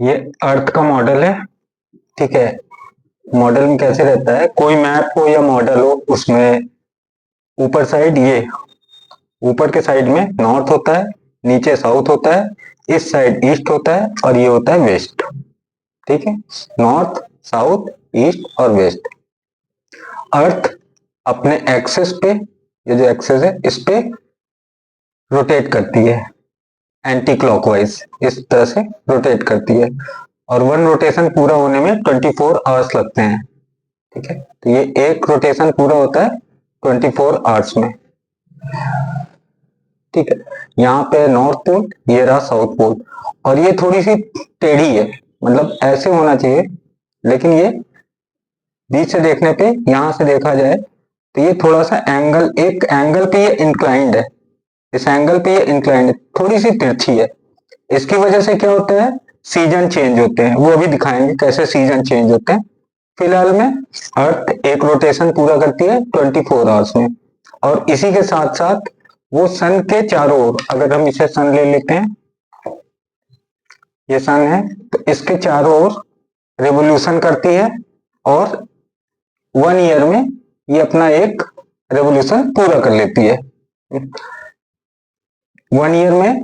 ये अर्थ का मॉडल है। ठीक है, मॉडल में कैसे रहता है, कोई मैप हो या मॉडल हो, उसमें ऊपर साइड ये ऊपर के साइड में नॉर्थ होता है, नीचे साउथ होता है, इस साइड ईस्ट होता है और ये होता है वेस्ट। ठीक है, नॉर्थ साउथ ईस्ट और वेस्ट। अर्थ अपने एक्सेस पे, ये जो एक्सेस है इस पे रोटेट करती है एंटी क्लॉकवाइज, इस तरह से रोटेट करती है और वन रोटेशन पूरा होने में 24 आवर्स लगते हैं। ठीक है, तो ये एक रोटेशन पूरा होता है 24 आवर्स में। ठीक है, यहाँ पे नॉर्थ पोल, ये रहा साउथ पोल और ये थोड़ी सी टेढ़ी है, मतलब ऐसे होना चाहिए, लेकिन ये बीच से देखने पे, यहां से देखा जाए तो ये थोड़ा सा एंगल, एक एंगल पे ये इंक्लाइंड है, इस एंगल पे ये इंक्लाइंड है, थोड़ी सी तिरछी है। इसकी वजह से क्या होता है, सीजन चेंज होते हैं, वो अभी दिखाएंगे कैसे सीजन चेंज होते हैं। फिलहाल में अर्थ एक रोटेशन पूरा करती है 24 आवर्स में और इसी के साथ साथ वो सन के चारों ओर, अगर हम इसे सन ले लेते हैं, ये सन है, तो इसके चारों ओर रेवोल्यूशन करती है और 1 ईयर में ये अपना एक रेवोल्यूशन पूरा कर लेती है। 1 ईयर में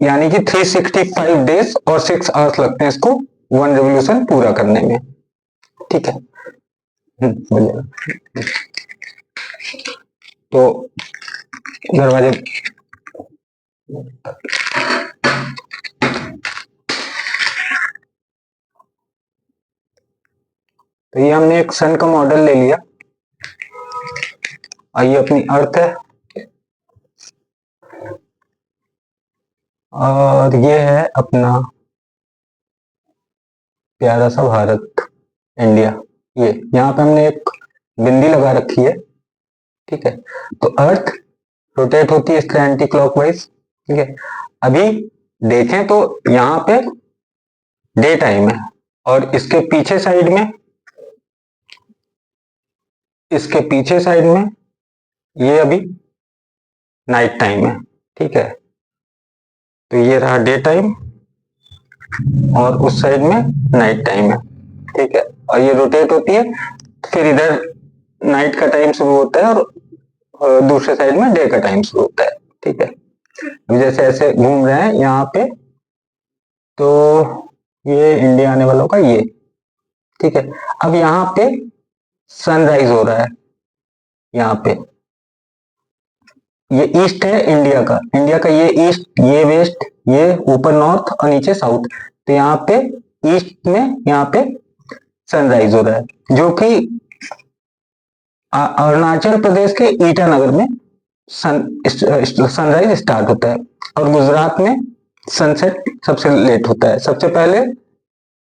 यानी कि 365 डेज और 6 आवर्स लगते हैं इसको वन रेवोल्यूशन पूरा करने में। ठीक है, तो दरवाजे तो ये हमने एक सन का मॉडल ले लिया, ये अपनी अर्थ है और ये है अपना प्यारा सा भारत, इंडिया। ये यहाँ पे हमने एक बिंदी लगा रखी है। ठीक है, तो अर्थ रोटेट होती है इसके एंटी क्लॉकवाइज। ठीक है, अभी देखें तो यहाँ पे डे टाइम है और इसके पीछे साइड में ये अभी नाइट टाइम है। ठीक है, तो ये रहा डे टाइम और उस साइड में नाइट टाइम है। ठीक है, और ये रोटेट होती है, फिर इधर नाइट का टाइम शुरू होता है और दूसरे साइड में डे का टाइम शुरू होता है। ठीक है, अभी जैसे ऐसे घूम रहे हैं यहाँ पे, तो ये इंडिया आने वालों का ये। ठीक है, अब यहाँ पे सनराइज हो रहा है, यहाँ पे ये ईस्ट है इंडिया का ये ईस्ट, ये वेस्ट, ये ऊपर नॉर्थ और नीचे साउथ। तो यहाँ पे ईस्ट में यहाँ पे सनराइज हो रहा है, जो कि अरुणाचल प्रदेश के ईटानगर में सनराइज स्टार्ट होता है और गुजरात में सनसेट सबसे लेट होता है, सबसे पहले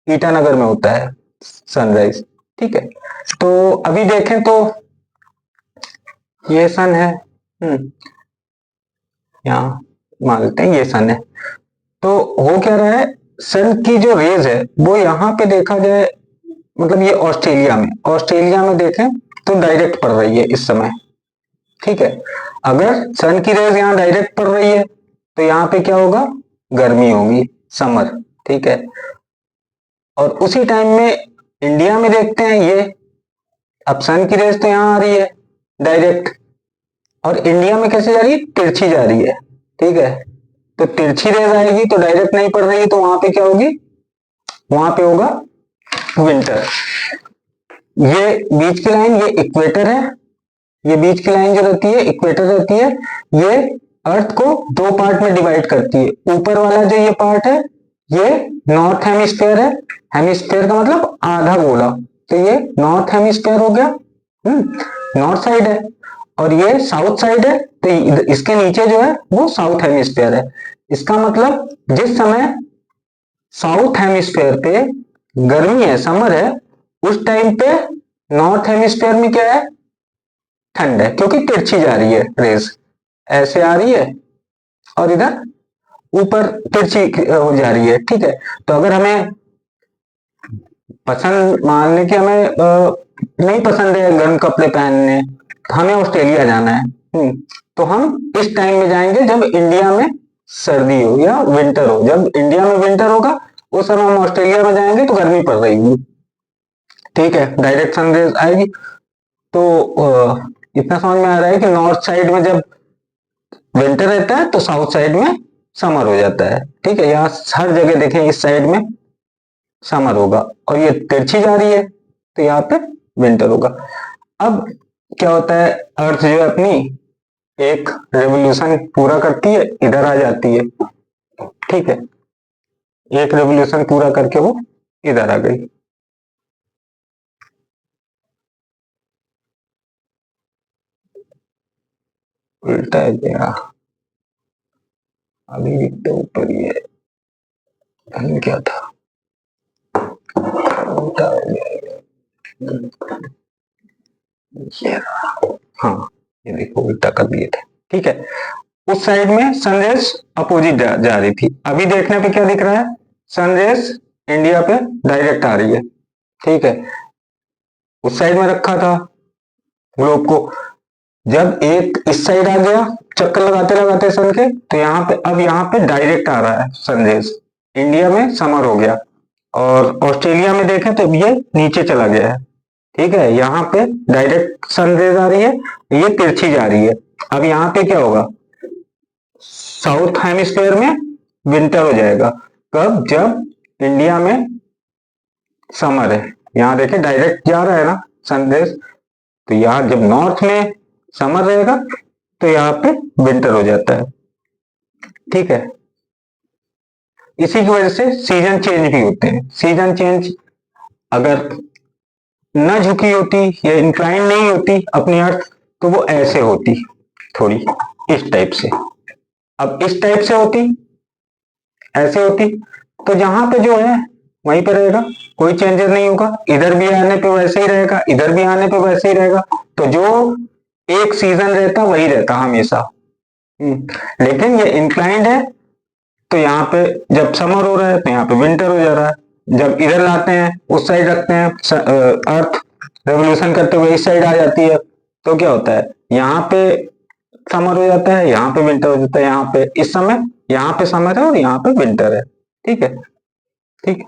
ईटानगर में होता है सनराइज। ठीक है, तो अभी देखें तो ये सन है, यहाँ मान लेते हैं ये सन है। तो हो क्या रहा है, सन की जो रेज है वो यहाँ पे देखा जाए, मतलब ये ऑस्ट्रेलिया में देखें तो डायरेक्ट पड़ रही है इस समय। ठीक है, अगर सन की रेज यहाँ डायरेक्ट पड़ रही है तो यहाँ पे क्या होगा, गर्मी होगी, समर। ठीक है, और उसी टाइम में इंडिया में देखते हैं ये, अब सन की रेज तो यहाँ आ रही है डायरेक्ट और इंडिया में कैसे जा रही है, तिरछी जा रही है। ठीक है, तो तिरछी रेज आएगी तो डायरेक्ट नहीं पड़ रही है, तो वहां पे क्या होगी, वहां पे होगा विंटर। ये बीच की लाइन, ये इक्वेटर है, ये बीच की लाइन जो रहती है इक्वेटर रहती है, ये अर्थ को दो पार्ट में डिवाइड करती है। ऊपर वाला जो ये पार्ट है ये नॉर्थ हेमिस्फेयर है, हेमिस्फेयर का मतलब आधा गोला, तो ये नॉर्थ हेमिस्फेयर हो गया, नॉर्थ साइड है, और ये साउथ साइड है, तो इसके नीचे जो है वो साउथ हेमिस्फेयर है। इसका मतलब जिस समय साउथ हेमिस्फेयर पे गर्मी है, समर है, उस टाइम पे नॉर्थ हेमिस्फेयर में क्या है, ठंड है, क्योंकि तिरछी जा रही है रेज, ऐसे आ रही है और इधर ऊपर तिरछी हो जा रही है। ठीक है, तो अगर हमें पसंद, मान लें कि हमें नहीं पसंद है गर्म कपड़े पहनने, तो हमें ऑस्ट्रेलिया जाना है, तो हम इस टाइम में जाएंगे जब इंडिया में सर्दी हो या विंटर हो। जब इंडिया में विंटर होगा उस समय हम ऑस्ट्रेलिया में जाएंगे तो गर्मी पड़ रही होगी, ठीक है, डायरेक्ट सनरेज आएगी। तो इतना समझ में आ रहा है कि नॉर्थ साइड में जब विंटर रहता है तो साउथ साइड में समर हो जाता है, ठीक है। यहाँ हर जगह देखें इस साइड में समर होगा और ये तिरछी जा रही है तो यहाँ पे विंटर होगा। अब क्या होता है, अर्थ जो है अपनी एक रेवोल्यूशन पूरा करती है, इधर आ जाती है, ठीक है, एक रेवोल्यूशन पूरा करके वो इधर आ गई। उल्टा है क्या, अभी लिखते ऊपर ही है, क्या था, उल्टा हो गया ये, हाँ ये देखो उल्टा कर दिए थे, ठीक है। उस साइड में सनरेज अपोजिट जा रही थी, अभी देखने पे क्या दिख रहा है, सनरेज इंडिया पे डायरेक्ट आ रही है, ठीक है। उस साइड में रखा था ग्लोब को, जब एक इस साइड आ गया चक्कर लगाते लगाते सन के, तो यहाँ पे अब यहाँ पे डायरेक्ट आ रहा है सनरेज, इंडिया में समर हो गया। और ऑस्ट्रेलिया में देखें तो ये नीचे चला गया है, ठीक है, यहाँ पे डायरेक्ट सनरेज आ रही है, ये तिरछी जा रही है। अब यहाँ पे क्या होगा, साउथ हेमिस्फीयर में विंटर हो जाएगा, कब, जब इंडिया में समर है। यहाँ देखें डायरेक्ट जा रहा है ना सनरेज, तो यहाँ जब नॉर्थ में समर रहेगा तो यहाँ पे विंटर हो जाता है, ठीक है। इसी की वजह से सीजन चेंज भी होते हैं। सीजन चेंज अगर न झुकी होती या इंक्लाइन नहीं होती अपनी अर्थ तो वो ऐसे होती, थोड़ी इस टाइप से। अब इस टाइप से होती, ऐसे होती, तो जहां पे जो है वहीं पे रहेगा, कोई चेंजेस नहीं होगा, इधर भी आने पे वैसे ही रहेगा, इधर भी आने पे वैसे ही रहेगा। तो जो एक सीजन रहता वही रहता हमेशा। लेकिन ये इंक्लाइंड है तो यहाँ पे जब समर हो रहा है तो यहाँ पे विंटर हो जा रहा है, जब इधर लाते हैं उस साइड रखते हैं, अर्थ रेवोल्यूशन करते हुए इस साइड आ जाती है, तो क्या होता है, यहाँ पे समर हो जाता है, यहाँ पे विंटर हो जाता है, यहाँ पे इस समय यहाँ पे समर है और यहाँ पे विंटर है, ठीक है, ठीक है।